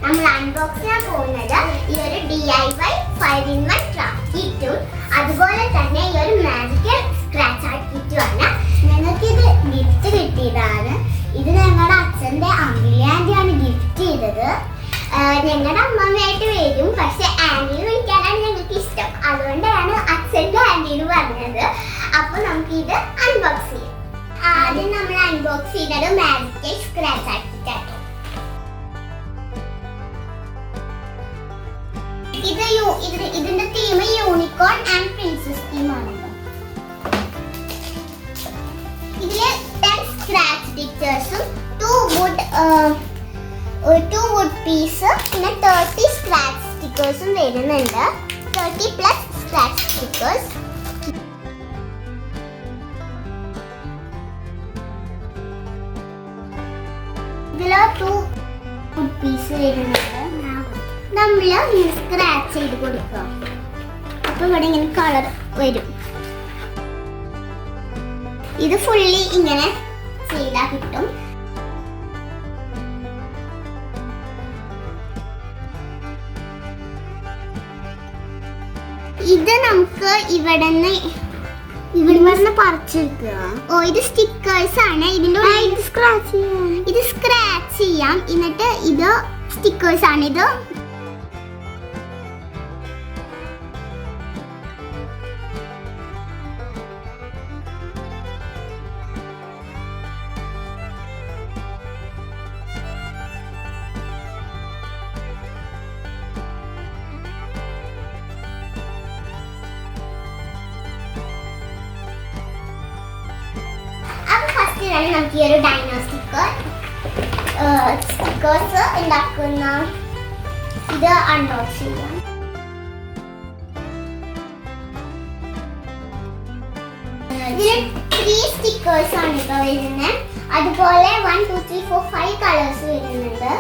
നമ്മൾ അൺബോക്സ് ചെയ്യാൻ പോകുന്നത് ഈ ഒരു DIY 5-in-1 ക്രാഫ്റ്റ് കിറ്റും അതുപോലെ തന്നെ ഈ ഒരു മാജിക്കൽ സ്ക്രാച്ച് ആർട്ട് കിറ്റും ആണ്. ഞങ്ങൾക്ക് ഇത് ഗിഫ്റ്റ് കിട്ടിയതാണ്. ഇത് ഞങ്ങളുടെ അച്ഛൻ്റെ അമ്പിളി ആൻറ്റിയാണ് ഗിഫ്റ്റ് ചെയ്തത്. ഞങ്ങളുടെ അമ്മമ്മയായിട്ട് വരും, പക്ഷെ ആൻറ്റിയെ വിളിക്കാനാണ് ഞങ്ങൾക്ക് ഇഷ്ടം. അതുകൊണ്ടാണ് അച്ഛൻ്റെ ആൻറ്റിന്ന് പറഞ്ഞത്. അപ്പോൾ നമുക്ക് ഇത് അൺബോക്സ് ചെയ്യാം. ആദ്യം നമ്മൾ അൺബോക്സ് ചെയ്യുന്നത് മാജിക്കൽ സ്ക്രാച്ച് ആർട്ട് കിറ്റാണ്. ഇതിന്റെ തീം യൂണിക്കോൺ ആൻഡ് പ്രിൻസസ് തീമാണ്. ഇതില് 10 സ്ക്രാച്ച് പിക്ചേഴ്സും 2 വുഡ് പീസ് പിന്നെ 30 സ്ക്രാച്ച് സ്റ്റിക്കേഴ്സും വരുന്നുണ്ട്. 30+ സ്ക്രാച്ച് സ്റ്റിക്കേഴ്സ്. ഇതില് 2 വുഡ് പീസ് വരുന്നുണ്ട്. നമ്മൾ സ്ക്രാച്ച് ചെയ്ത് കൊടുക്കുക. അപ്പൊ ഇവിടെ ഇങ്ങനെ കളർ വരും. ഇത് ഫുള്ളി ഇങ്ങനെ ചെയ്താൽ കിട്ടും. ഇത് നമുക്ക് ഇവിടെ നിന്ന് പറിച്ചെടുക്കുക. ഇത് സ്റ്റിക്കേഴ്സ് ആണ്. ഇതിന്റെ ഇത് സ്ക്രാച്ച് ചെയ്യാം. എന്നിട്ട് ഇത് സ്റ്റിക്കേഴ്സ് ആണ്. ഇത് നമുക്ക് ഈ ഒരു ഡൈനോ സ്റ്റിക്കേഴ്സ് ഉണ്ടാക്കുന്ന ഇത് അൺബോക്സ് ചെയ്യാം. ഇതിൽ 3 സ്റ്റിക്കേഴ്സ് ആണ് ഇപ്പൊ വരുന്നത്. അതുപോലെ 1 2 3 4 5 കളേഴ്സ് വരുന്നുണ്ട്.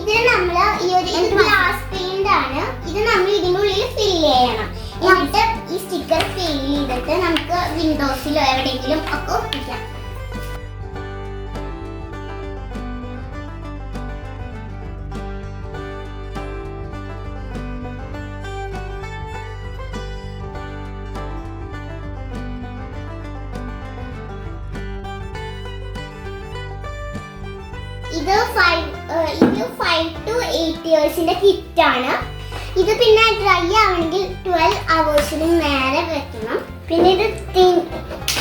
ഇതിൽ നമ്മൾ ഈ ഒരു ഗ്ലാസ് പെയിന്റ് ആണ്. ഇത് നമ്മൾ ഇതിനുള്ളിൽ ഫില്ല് ചെയ്യണം. എന്നിട്ട് ഈ സ്റ്റിക്കർ ഫിൽ ചെയ്തിട്ട് നമുക്ക് വിൻഡോസിലോ എവിടെയെങ്കിലും ഒക്കെ ഒട്ടിക്കാം. ഇത് 5 to 8 ഇയേഴ്സിന്റെ കിറ്റ് ആണ്. ഇത് പിന്നെ ഡ്രൈ ആവണമെങ്കിൽ 12 hours നേരെ വെക്കണം. പിന്നെ ഇത്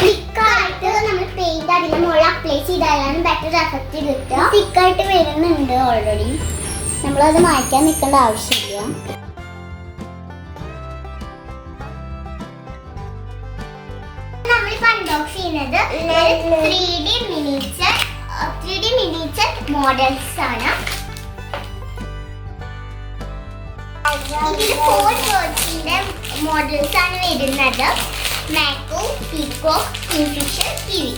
തിക്കായിട്ട് നമ്മൾ പെയിന്റ് അതിന്റെ മുകളിൽ അപ്ലൈ ചെയ്താലാണ് ബെറ്റർ എഫക്റ്റ് കിട്ടുക. തിക്കായിട്ട് വരുന്നുണ്ട് ഓൾറെഡി. നമ്മളത് മാറ്റാൻ നിൽക്കേണ്ട ആവശ്യമില്ല. നമ്മളിപ്പോൾ അൺബോക്സ് ചെയ്യുന്നത് 3D മിനിയേച്ചർ മോഡൽസ് ആണ്. ഇതിൽ 4 ബേർഡ്സിന്റെ മോഡൽസ് ആണ് വരുന്നത്. മാക്കോ, പീകോക്ക്, കിങ്ഫിഷർ, കിവി.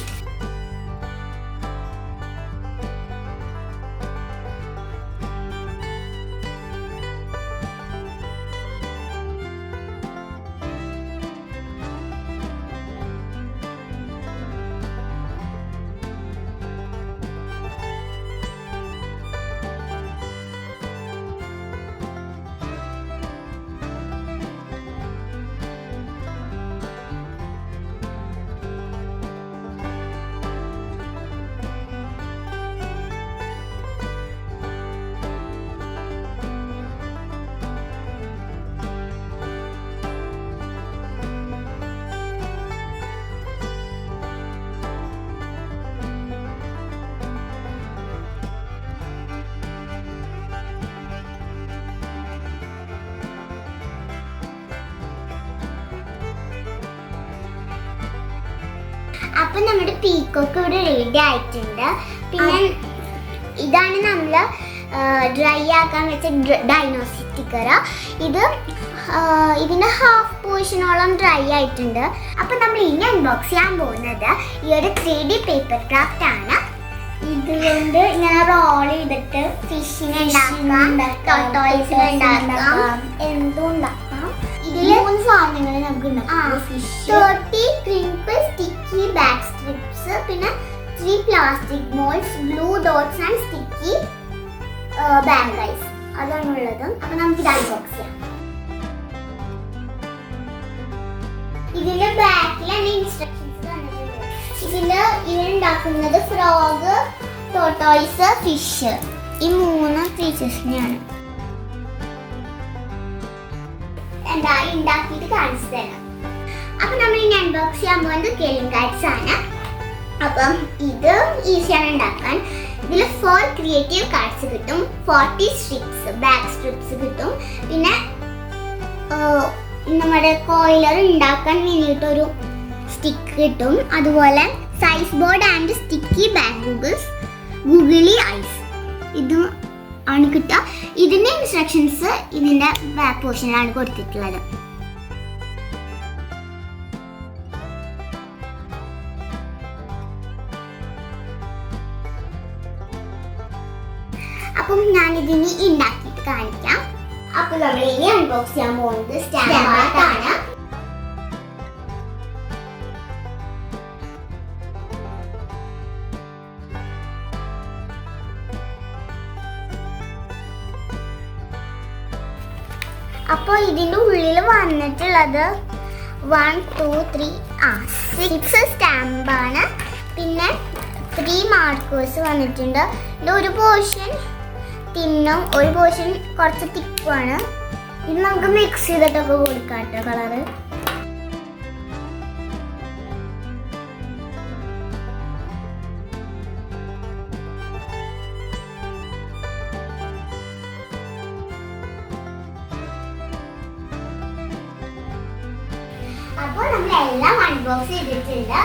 അപ്പൊ നമ്മുടെ പീകോക്ക് ഇവിടെ റെഡി ആയിട്ടുണ്ട്. പിന്നെ ഇതാണ് നമ്മൾ ഡ്രൈ ആക്കാൻ വെച്ച ഡൈനോ സ്റ്റിക്കർ. ഇതിന്റെ ഹാഫ് പോർഷനോളം ഡ്രൈ ആയിട്ടുണ്ട്. അപ്പൊ നമ്മൾ ഇനി അൺബോക്സ് ചെയ്യാൻ പോകുന്നത് ഈ ഒരു 3D പേപ്പർ ക്രാഫ്റ്റ് ആണ്. ഇതുകൊണ്ട് ഇങ്ങനെ റോൾ ചെയ്തിട്ട് ഫിഷിനെ ഉണ്ടാക്കാം, ടോട്ടോയ്സിനെ ഉണ്ടാക്കാം, എന്തും ഉണ്ടാക്കാം. ഇതിൽ 3 സാധനങ്ങൾ നമുക്ക് ഉണ്ടാക്കാം. 30 ക്രിംപിൾ സ്റ്റിക്കി ബാക്ക് സ്ട്രിപ്സ്, പിന്നെ 3 plastic molds, glue dots and sticky bag guys. അതാണുള്ളത്. അപ്പൊ നമുക്ക് ഇത് അൺബോക്സ് ചെയ്യാം. ഇതിന്റെ ബാക്കിലാണ് ഇൻസ്ട്രക്ഷൻസ് തന്നിട്ടുണ്ട്. ഇതില് ഇവരുണ്ടാക്കുന്നത് ഫ്രോഗ്, ടോട്ടോയ്സ്, ഫിഷ്, ഈ 3 ക്രീച്ചേഴ്സിനെയാണ്. എന്താ ഉണ്ടാക്കിയിട്ട് കാണിച്ചു തരാം. അപ്പൊ നമ്മൾ ഇനി അൺബോക്സ് ചെയ്യാൻ പോകുന്നത് കേളിംഗ് കാർഡ്സ് ആണ്. അപ്പം ഇത് ഈസിയാണ് ഉണ്ടാക്കാൻ. ഇതിൽ 4 ക്രിയേറ്റീവ് കാർഡ്സ് കിട്ടും, 40 സ്ട്രിപ്സ്, ബാക്ക് സ്ട്രിപ്സ് കിട്ടും, പിന്നെ നമ്മുടെ കോയിലർ ഉണ്ടാക്കാൻ വേണ്ടിയിട്ടൊരു സ്റ്റിക്ക് കിട്ടും, അതുപോലെ size board and sticky back googly eyes ഇത് ആണ് കിട്ടുക. ഇതിന്റെ ഇൻസ്ട്രക്ഷൻസ് ഇതിന്റെ ബാക്ക് പോർഷനിലാണ് കൊടുത്തിട്ടുള്ളത്. അപ്പം ഞാനിതിനി ഉണ്ടാക്കിയിട്ട് കാണിക്കാം. അപ്പൊ നമ്മൾ ഇനി അൺബോക്സ് ചെയ്യാൻ പോകുന്നത് സ്റ്റാമ്പ് ആർട്ട് ആണ്. അപ്പോൾ ഇതിന്റെ ഉള്ളിൽ വന്നിട്ടുള്ളത് 1 2 3 6 സ്റ്റാമ്പാണ്. പിന്നെ 3 മാർക്കേഴ്സ് വന്നിട്ടുണ്ട്. ഇത് ഒരു പോർഷൻ തിന്നും, ഒരു പോർഷൻ കുറച്ച് തിക്കുമാണ്. ഇത് നമുക്ക് മിക്സ് ചെയ്തിട്ടൊക്കെ കൊടുക്കാം കേട്ടോ കളറ്. അപ്പോൾ നമ്മൾ എല്ലാം അൺബോക്സ് ചെയ്തിട്ടുണ്ട്.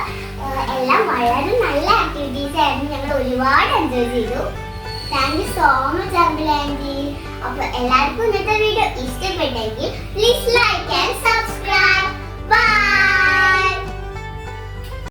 എല്ലാം വളരെ നല്ല ആക്ടിവിറ്റീസ് ആയിരുന്നു. ഞങ്ങൾ ഒരുപാട് എൻജോയ് ചെയ്തു. Thank you so much uncle aunty. അപ്പോൾ എല്ലാവർക്കും ഇന്നത്തെ വീഡിയോ ഇഷ്ടപ്പെട്ടു